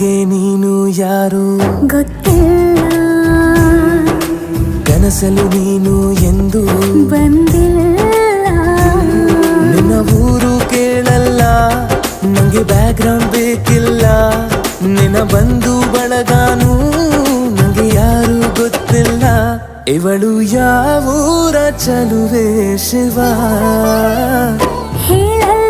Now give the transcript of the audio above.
ನನಗೆ ನೀನು ಯಾರು ಗೊತ್ತಿಲ್ಲ, ಕನಸಲು ನೀನು ಎಂದು ಬಂದಿಲ್ಲ. ನಿನ್ನ ಊರು ಕೇಳಲ್ಲ, ನಂಗೆ ಬ್ಯಾಕ್ಗ್ರೌಂಡ್ ಬೇಕಿಲ್ಲ. ನಿನ್ನ ಬಂಧು ಬಳಗಾನು ನಂಗೆ ಯಾರು ಗೊತ್ತಿಲ್ಲ. ಇವಳು ಯಾವೂರ ಚಲುವೆ ಶಿವ ಹೇಳಲ್ಲ